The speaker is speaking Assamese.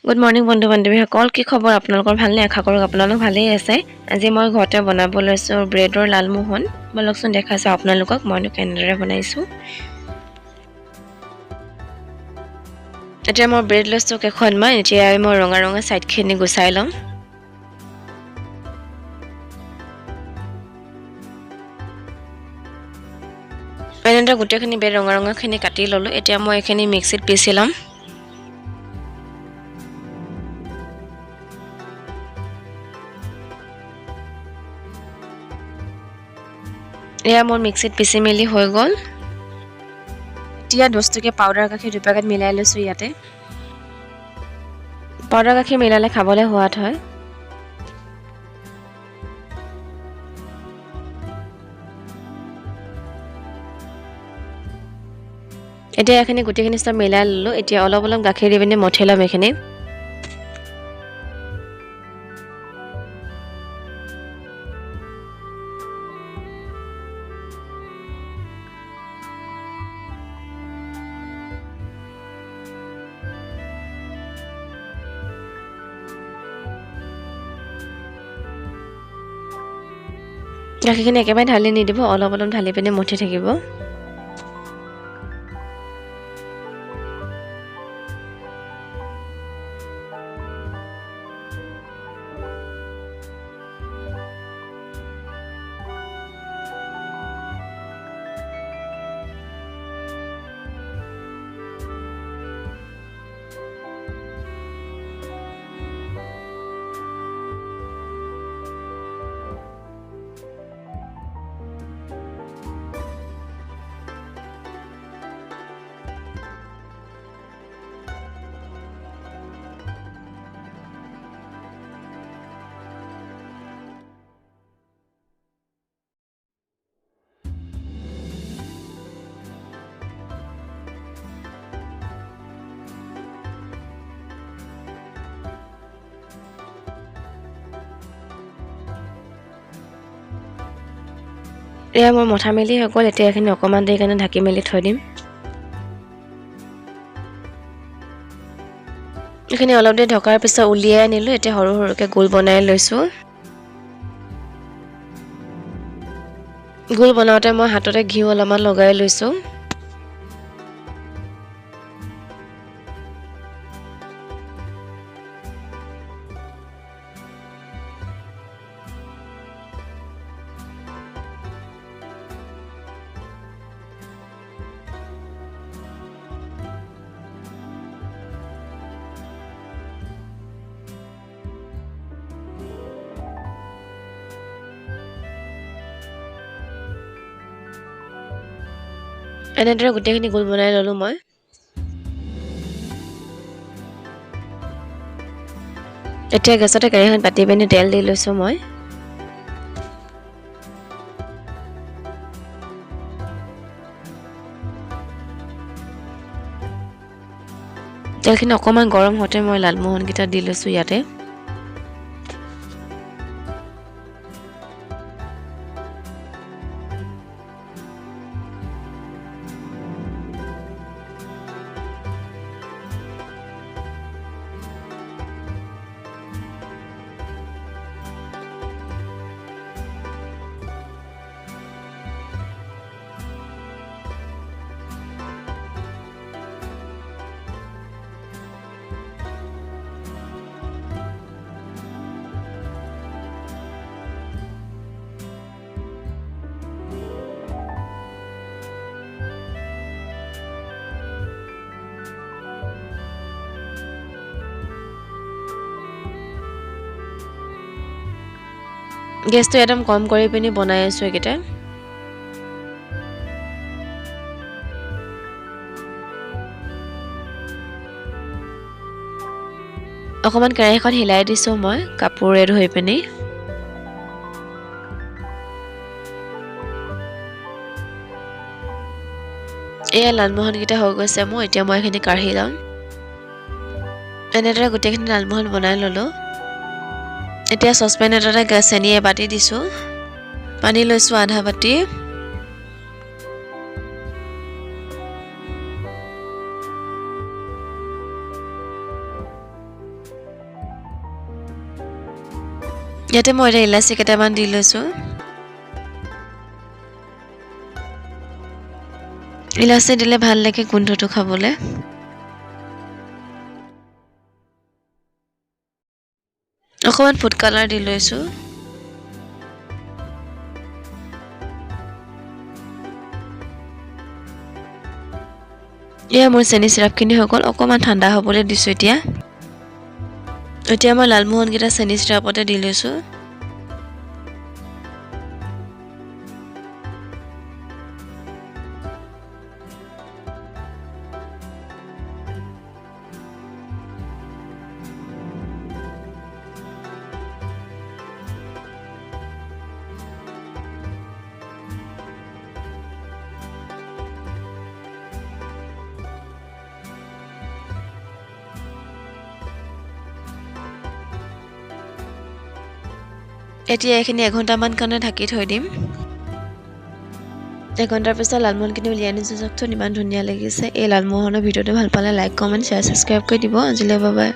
গুড মৰ্ণিং বন্ধু বান্ধৱীসকল কি খবৰ আপোনালোকৰ ভালনে আশা কৰোঁ আপোনালোক ভালেই আছে আজি মই ঘৰতে বনাব লৈছোঁ ব্ৰেডৰ লালমোহন বলকচোন দেখাইছোঁ আপোনালোকক মইনো কেনেদৰে বনাইছোঁ এতিয়া মই ব্ৰেড লৈছোঁ কেইখনমান এতিয়া মই ৰঙা ৰঙা ছাইডখিনি গুচাই ল'ম এনেদৰে গোটেইখিনি ব্ৰেড ৰঙা ৰঙাখিনি কাটি ল'লোঁ এতিয়া মই এইখিনি মিক্সিত পিচি ল'ম এয়া মোৰ মিক্সিত পিচি মেলি হৈ গ'ল এতিয়া 10 টকীয়া পাউডাৰ গাখীৰ 2 পেকেট মিলাই লৈছোঁ ইয়াতে পাউডাৰ গাখীৰ মিলালে খাবলৈ সোৱাদ হয় এতিয়া এখিনি গোটেইখিনি সব মিলাই ললোঁ এতিয়া অলপ অলপ গাখীৰ দি পিনে মঠি ল'ম এখিনি গাখীৰখিনি একেবাৰে ঢালি নিদিব অলপ অলপ ঢালি পিনে মঠি থাকিব এয়া মই মঠা মেলি হৈ গ'ল এতিয়া এখিনি অকমান দেৰি কাৰণে ঢাকি মেলি থৈ দিম এখিনি অলপ দেৰি ঢকাৰ পিছত উলিয়াই আনিলোঁ এতিয়া সৰু সৰুকে গোল বনাই লৈছোঁ গোল বনাওঁতে মই হাততে ঘিউ অলপমান লগাই লৈছোঁ এনেদৰে গোটেইখিনি গোল বনাই ল'লোঁ মই এতিয়া গেছতে কেৰাহীখন পাতি পিনে তেল দি লৈছোঁ মই তেলখিনি অকমান গৰম হওঁতে মই লালমোহনকেইটা দি লৈছোঁ ইয়াতে গেছটো একদম কম কৰি পিনি বনাই আছোঁ এইকেইটা অকমান কেৰাহীখন হিলাই দিছোঁ মই কাপোৰে ধুই পিনি এয়া লালমোহনকেইটা হৈ গৈছে মোৰ এতিয়া মই এইখিনি কাঢ়ি ল'ম এনেদৰে গোটেইখিনি লালমোহন বনাই ল'লোঁ এতিয়া সসপেন এটাতে চেনি এবাতি দিছোঁ পানী লৈছোঁ আধা বাতি ইয়াতে মই ইলাচি কেইটামান দি লৈছোঁ ইলাচি দিলে ভাল লাগে গোন্ধটো খাবলৈ অকমান ফুড কালাৰ দি লৈছোঁ এয়া মোৰ চেনি চিৰাপখিনি হৈ গ'ল অকমান ঠাণ্ডা হ'বলৈ দিছোঁ এতিয়া মই লালমোহনকেইটা চেনি চিৰাপতে দি লৈছোঁ এতিয়া এইখিনি এঘণ্টামান কাৰণে ঢাকি থৈ দিম এঘণ্টাৰ পিছত লালমোহনখিনি উলিয়াই আনিছোঁ চাওকচোন ইমান ধুনীয়া লাগিছে এই লালমোহনৰ ভিডিঅ'টো ভাল পালে লাইক কমেণ্ট শ্বেয়াৰ ছাবস্ক্ৰাইব কৰি দিব আজিলৈ বাই বাই